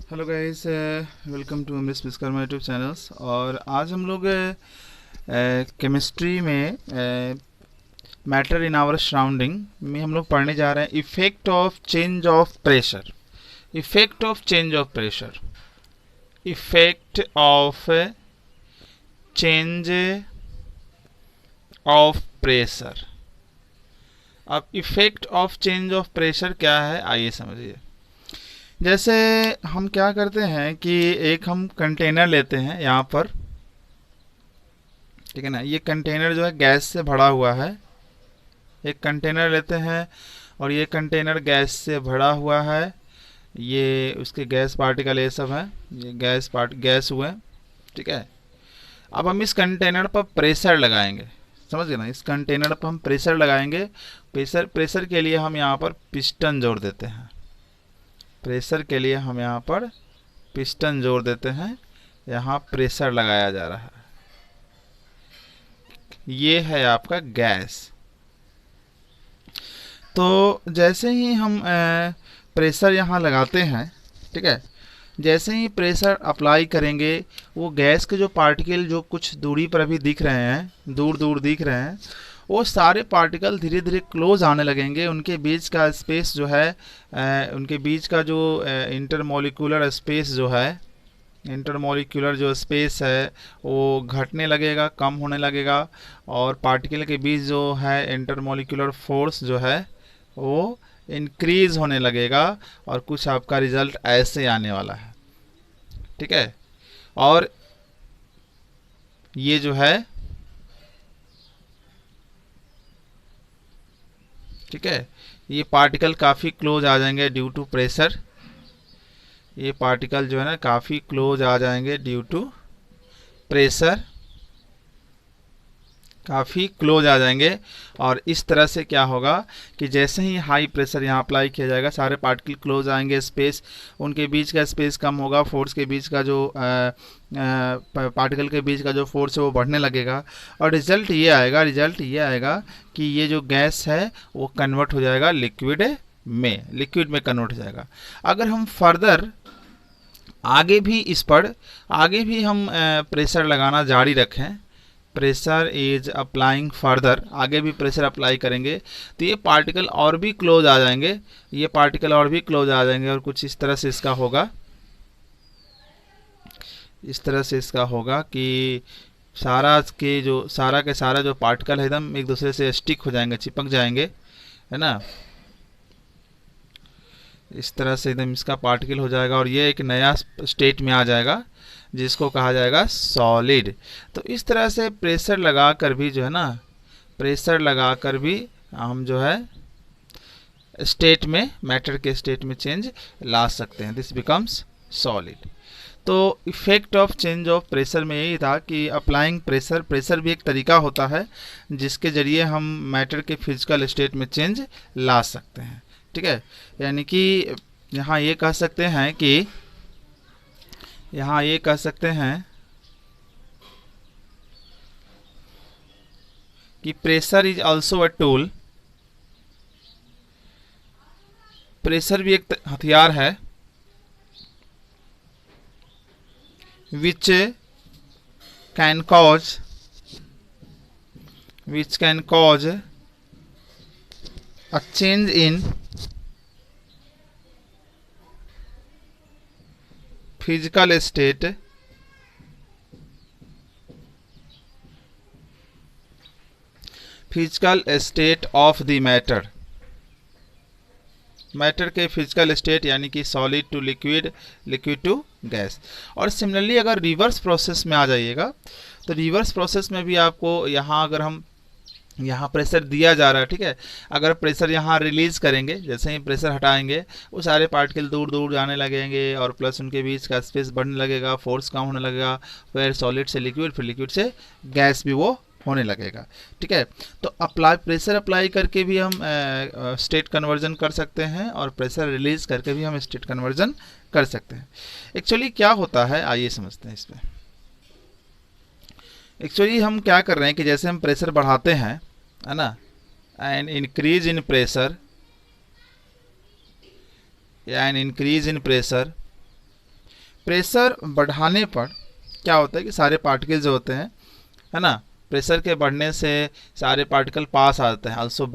Hello guys, welcome to Amrish Vishwakarma YouTube channels. और आज हम लोग केमिस्ट्री में मैटर इन आवर सराउंडिंग में हम लोग पढ़ने जा रहे हैं effect of change of pressure. Effect of change of pressure, effect of change of pressure. अब effect of change of pressure क्या है, आइए समझिए। जैसे हम क्या करते हैं कि एक हम कंटेनर लेते हैं यहाँ पर, ठीक है ना। ये कंटेनर जो है गैस से भरा हुआ है। एक कंटेनर लेते हैं और ये कंटेनर गैस से भरा हुआ है। ये उसके गैस पार्टिकल ये सब है, ये गैस हुए, ठीक है। अब हम इस कंटेनर पर प्रेशर लगाएंगे, समझ गए ना। इस कंटेनर पर हम प्रेशर लगाएंगे। प्रेशर के लिए हम यहाँ पर पिस्टन जोड़ देते हैं। प्रेशर के लिए हम यहाँ पर पिस्टन जोड़ देते हैं। यहाँ प्रेशर लगाया जा रहा है। ये है आपका गैस। तो जैसे ही हम प्रेशर यहाँ लगाते हैं, ठीक है, जैसे ही प्रेशर अप्लाई करेंगे, वो गैस के जो पार्टिकल जो कुछ दूरी पर अभी दिख रहे हैं, दूर दूर दिख रहे हैं, वो सारे पार्टिकल धीरे धीरे क्लोज आने लगेंगे। उनके बीच का स्पेस जो है, उनके बीच का जो इंटरमोलिकुलर स्पेस जो है, इंटरमोलिकुलर जो स्पेस है वो घटने लगेगा, कम होने लगेगा। और पार्टिकल के बीच जो है इंटरमोलिकुलर फोर्स जो है वो इंक्रीज होने लगेगा। और कुछ आपका रिजल्ट ऐसे आने वाला है, ठीक है। और ये जो है, ठीक है, ये पार्टिकल काफ़ी क्लोज आ जाएंगे ड्यू टू प्रेशर। ये पार्टिकल जो है ना काफ़ी क्लोज आ जाएंगे ड्यू टू प्रेशर, काफ़ी क्लोज आ जाएंगे। और इस तरह से क्या होगा कि जैसे ही हाई प्रेशर यहाँ अप्लाई किया जाएगा, सारे पार्टिकल क्लोज आएंगे, स्पेस उनके बीच का स्पेस कम होगा, फोर्स के बीच का जो पार्टिकल के बीच का जो फोर्स है वो बढ़ने लगेगा। और रिजल्ट ये आएगा कि ये जो गैस है वो कन्वर्ट हो जाएगा लिक्विड में कन्वर्ट हो जाएगा। अगर हम फर्दर आगे भी हम प्रेशर लगाना जारी रखें, प्रेशर इज अप्लाइंग फर्दर, आगे भी प्रेशर अप्लाई करेंगे, तो ये पार्टिकल और भी क्लोज आ जाएंगे। ये पार्टिकल और भी क्लोज आ जाएंगे और कुछ इस तरह से इसका होगा, इस तरह से इसका होगा कि सारा के सारा जो पार्टिकल है एकदम एक दूसरे से स्टिक हो जाएंगे, चिपक जाएंगे, है ना। इस तरह से एकदम इसका पार्टिकल हो जाएगा और ये एक नया स्टेट में आ जाएगा जिसको कहा जाएगा सॉलिड। तो इस तरह से प्रेशर लगा कर भी जो है ना, प्रेशर लगा कर भी हम जो है स्टेट में, मैटर के स्टेट में चेंज ला सकते हैं। This becomes solid. तो effect of change of pressure में यही था कि अप्लाइंग प्रेशर भी एक तरीका होता है जिसके ज़रिए हम मैटर के फिजिकल स्टेट में चेंज ला सकते हैं, ठीक है। यानी कि यहाँ ये कह सकते हैं कि pressure is also a tool. Pressure भी एक हथियार है which can cause a change in physical state of the matter। Matter के फिजिकल स्टेट यानी कि solid to liquid, liquid to gas. और सिमिलरली अगर रिवर्स प्रोसेस में आ जाइएगा, तो रिवर्स प्रोसेस में भी आपको यहाँ अगर हम यहाँ प्रेशर दिया जा रहा है, ठीक है, अगर प्रेशर यहाँ रिलीज करेंगे, जैसे ही प्रेशर हटाएंगे वो सारे पार्टिकल दूर दूर जाने लगेंगे और प्लस उनके बीच का स्पेस बढ़ने लगेगा, फोर्स कम होने लगेगा, फिर सॉलिड से लिक्विड, फिर लिक्विड से गैस भी वो होने लगेगा, ठीक है। तो प्रेशर अप्लाई करके भी हम स्टेट कन्वर्जन कर सकते हैं और प्रेशर रिलीज करके भी हम स्टेट कन्वर्जन कर सकते हैं। एक्चुअली क्या होता है, आइए समझते हैं इसमें। एक्चुअली हम क्या कर रहे हैं कि जैसे हम प्रेशर बढ़ाते हैं, है ना, and increase in pressure pressure बढ़ाने पर क्या होता है कि सारे पार्टिकल जो होते हैं, है ना, प्रेशर के बढ़ने से सारे पार्टिकल पास आ जाते हैं। ऑल्सो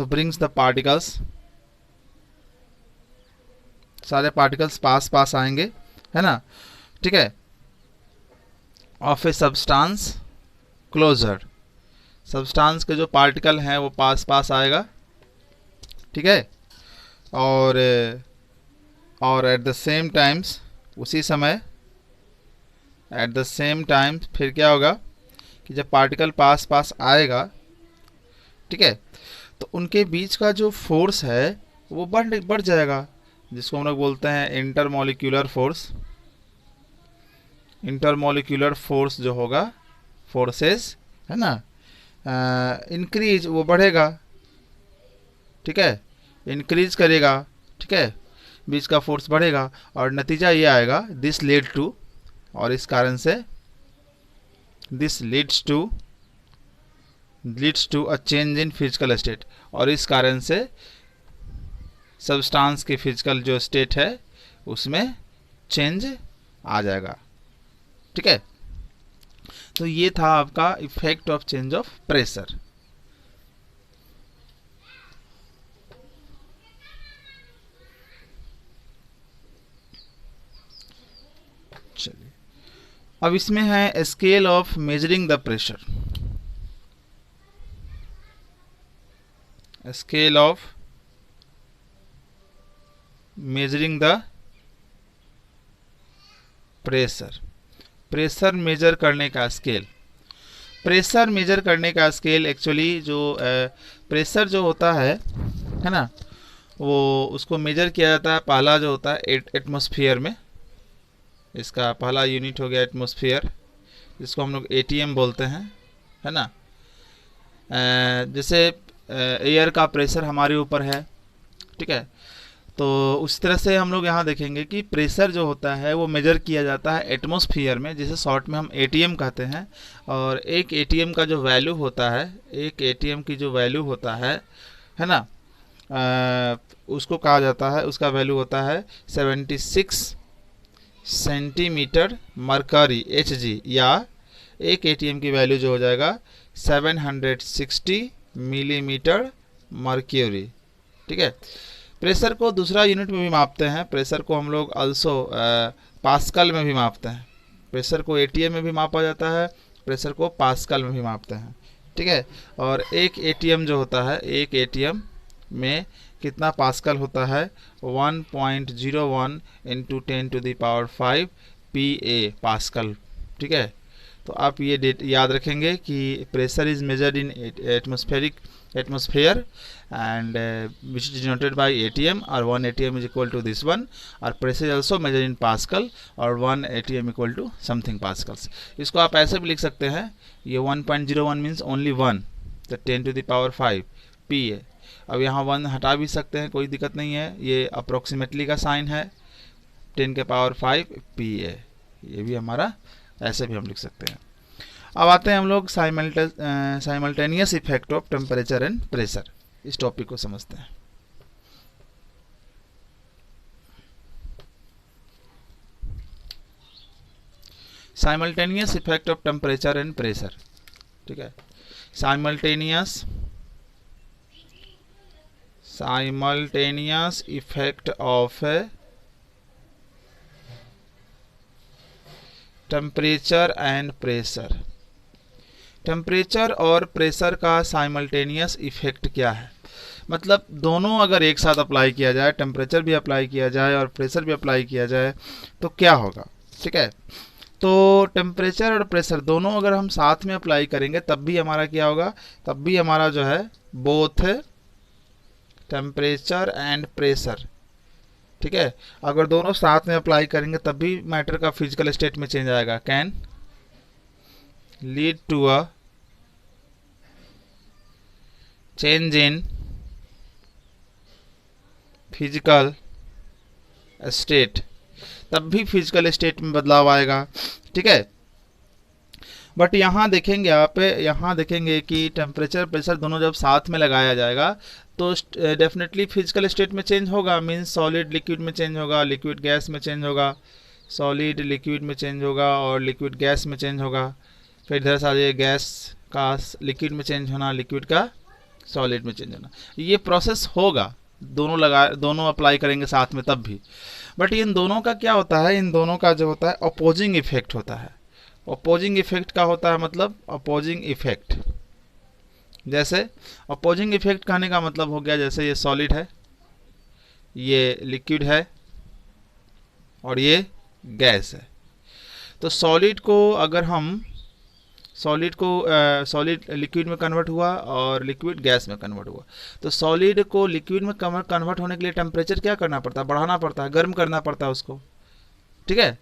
ब्रिंग्स द पार्टिकल्स, सारे पार्टिकल्स पास आएंगे, है ना, ठीक है, of a substance closer, substance के जो पार्टिकल हैं वो पास आएगा, ठीक है, और एट द सेम टाइम्स, उसी समय एट द सेम टाइम फिर क्या होगा कि जब पार्टिकल पास आएगा, ठीक है, तो उनके बीच का जो फोर्स है वो बढ़ जाएगा, जिसको हम लोग बोलते हैं इंटरमॉलिक्यूलर फोर्स जो होगा, फोर्सेस, है ना, इंक्रीज, वो बढ़ेगा, ठीक है, इंक्रीज करेगा, ठीक है, बीच का फोर्स बढ़ेगा, और नतीजा ये आएगा दिस लीड टू, और इस कारण से this leads to a change in physical state, और इस कारण से सब्सटेंस की फिजिकल जो स्टेट है उसमें चेंज आ जाएगा, ठीक है। तो ये था आपका effect of change of pressure. चलिए अब इसमें है scale of measuring the pressure, scale of measuring the pressure measure करने का स्केल। प्रेशर मेजर करने का स्केल एक्चुअली जो प्रेशर जो होता है ना, वो उसको मेजर किया जाता है, पहला जो होता है एटमॉस्फेयर में, इसका पहला यूनिट हो गया एटमॉस्फेयर, जिसको हम लोग एटीएम बोलते हैं, है ना। जैसे एयर का प्रेशर हमारे ऊपर है, ठीक है, तो उस तरह से हम लोग यहाँ देखेंगे कि प्रेशर जो होता है वो मेजर किया जाता है एटमॉस्फेयर में, जिसे शॉर्ट में हम एटीएम कहते हैं। और एक एटीएम का जो वैल्यू होता है, एक एटीएम की जो वैल्यू होता है ना, उसको कहा जाता है, उसका वैल्यू होता है 76 सेंटीमीटर मरकरी Hg, या एक एटीएम की वैल्यू जो हो जाएगा 760 मिलीमीटर मर्क्यूरी, ठीक है। प्रेशर को दूसरा यूनिट में भी मापते हैं, प्रेशर को हम लोग अल्सो पास्कल में भी मापते हैं, प्रेशर को एटीएम में भी मापा जाता है, प्रेशर को पास्कल में भी मापते हैं, ठीक है। और एक एटीएम जो होता है, एक एटीएम में कितना पास्कल होता है, 1.01 इंटू 10⁵ PA पास्कल, ठीक है। तो आप ये डेट याद रखेंगे कि pressure is measured in atmosphere and which is denoted by ATM, और 1 ATM is equal to this one, और pressure also measured in pascal, और 1 ATM equal to something pascals. इसको आप ऐसे भी लिख सकते हैं, ये 1.01 मीन्स ओनली 1, तो 10⁵ PA। अब यहाँ 1 हटा भी सकते हैं, कोई दिक्कत नहीं है, ये अप्रोक्सीमेटली का साइन है, 10⁵ PA, ये भी हमारा ऐसे भी हम लिख सकते हैं। अब आते हैं हम लोग simultaneous effect of temperature and pressure, इस टॉपिक को समझते हैं। Simultaneous effect of temperature and pressure, ठीक है। Simultaneous effect of temperature and pressure. Temperature और प्रेशर का साइमल्टेनियस इफेक्ट क्या है, मतलब दोनों अगर एक साथ अप्लाई किया जाए, टेम्परेचर भी अप्लाई किया जाए और प्रेशर भी अप्लाई किया जाए, तो क्या होगा, ठीक है। तो टेम्परेचर और प्रेशर दोनों अगर हम साथ में अप्लाई करेंगे तब भी हमारा क्या होगा, तब भी हमारा जो है बोथ टेम्परेचर एंड प्रेशर, ठीक है, अगर दोनों साथ में अप्लाई करेंगे तब भी मैटर का फिजिकल स्टेट में चेंज आएगा, can lead to a change in physical state, तब भी फिजिकल स्टेट में बदलाव आएगा, ठीक है। बट यहाँ देखेंगे आप, यहाँ देखेंगे कि टेम्परेचर प्रेशर दोनों जब साथ में लगाया जाएगा तो डेफिनेटली फिजिकल स्टेट में चेंज होगा, मीन्स सॉलिड लिक्विड में चेंज होगा, लिक्विड गैस में चेंज होगा, सॉलिड लिक्विड में चेंज होगा और लिक्विड गैस में चेंज होगा। फिर इधर से आ जाइए, गैस का लिक्विड में चेंज होना, लिक्विड का सॉलिड में चेंज होना। ये प्रोसेस होगा, दोनों अप्लाई करेंगे साथ में तब भी। बट इन दोनों का क्या होता है, इन दोनों का जो होता है अपोजिंग इफेक्ट होता है। अपोजिंग इफेक्ट का होता है मतलब अपोजिंग इफेक्ट, जैसे अपोजिंग इफेक्ट कहने का मतलब हो गया, जैसे ये सॉलिड है, ये लिक्विड है और ये गैस है। तो सॉलिड को अगर हम सॉलिड लिक्विड में कन्वर्ट हुआ और लिक्विड गैस में कन्वर्ट हुआ, तो सॉलिड को लिक्विड में कन्वर्ट होने के लिए टेम्परेचर क्या करना पड़ता है, बढ़ाना पड़ता है, गर्म करना पड़ता है उसको, ठीक है।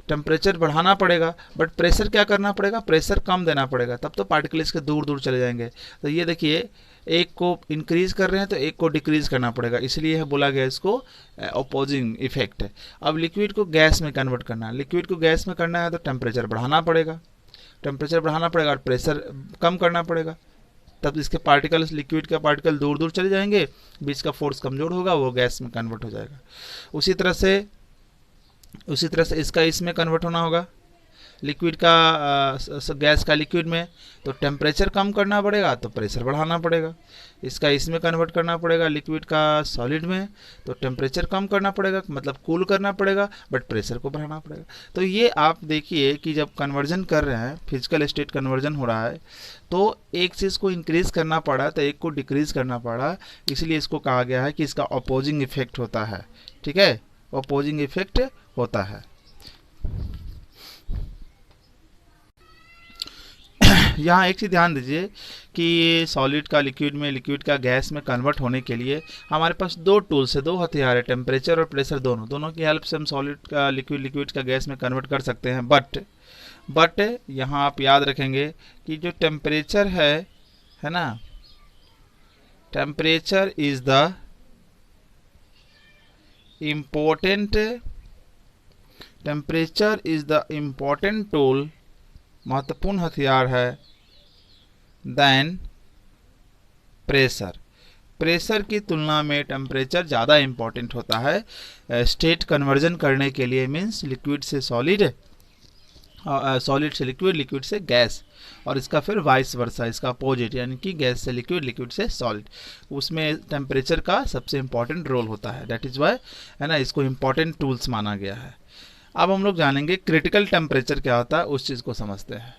टेम्परेचर बढ़ाना पड़ेगा, बट प्रेशर क्या करना पड़ेगा, प्रेशर कम देना पड़ेगा, तब तो पार्टिकल इसके दूर दूर चले जाएंगे। तो ये देखिए, एक को इंक्रीज कर रहे हैं तो एक को डिक्रीज करना पड़ेगा, इसलिए बोला गया इसको अपोजिंग इफेक्ट है। अब लिक्विड को गैस में कन्वर्ट करना है, लिक्विड को गैस में करना है तो टेम्परेचर बढ़ाना पड़ेगा, टेम्परेचर बढ़ाना पड़ेगा और प्रेशर कम करना पड़ेगा, तब इसके पार्टिकल, लिक्विड के पार्टिकल दूर दूर चले जाएंगे, बीच का फोर्स कमज़ोर होगा, वो गैस में कन्वर्ट हो जाएगा। उसी तरह से इसका इसमें कन्वर्ट होना होगा, लिक्विड का गैस का लिक्विड में, तो टेम्परेचर कम करना पड़ेगा तो प्रेशर बढ़ाना पड़ेगा। इसका इसमें कन्वर्ट करना पड़ेगा, लिक्विड का सॉलिड में, तो टेम्परेचर कम करना पड़ेगा, मतलब कूल करना पड़ेगा, बट प्रेशर को बढ़ाना पड़ेगा। तो ये आप देखिए कि जब कन्वर्जन कर रहे हैं, फिजिकल स्टेट कन्वर्जन हो रहा है, तो एक चीज़ को इंक्रीज़ करना पड़ा तो एक को डिक्रीज़ करना पड़ा, इसलिए इसको कहा गया है कि इसका अपोजिंग इफेक्ट होता है, ठीक है, अपोजिंग इफेक्ट होता है। यहाँ एक चीज़ ध्यान दीजिए कि सॉलिड का लिक्विड में, लिक्विड का गैस में कन्वर्ट होने के लिए हमारे पास दो टूल्स है, दो हथियार है, टेम्परेचर और प्रेशर, दोनों की हेल्प से हम सॉलिड का लिक्विड का गैस में कन्वर्ट कर सकते हैं। बट यहाँ आप याद रखेंगे कि जो टेम्परेचर है ना, temperature is the important tool, महत्वपूर्ण हथियार है, देन प्रेशर की तुलना में टेम्परेचर ज़्यादा इम्पॉर्टेंट होता है स्टेट कन्वर्जन करने के लिए, मीन्स लिक्विड से सॉलिड, सॉलिड से लिक्विड, लिक्विड से गैस, और इसका फिर वाइस वर्सा, इसका अपोजिट, यानी कि गैस से लिक्विड, लिक्विड से सॉलिड, उसमें टेम्परेचर का सबसे इम्पॉर्टेंट रोल होता है। दैट इज़ वाई, है ना, इसको इम्पॉर्टेंट टूल्स माना गया है। अब हम लोग जानेंगे क्रिटिकल टेम्परेचर क्या होता है, उस चीज़ को समझते हैं।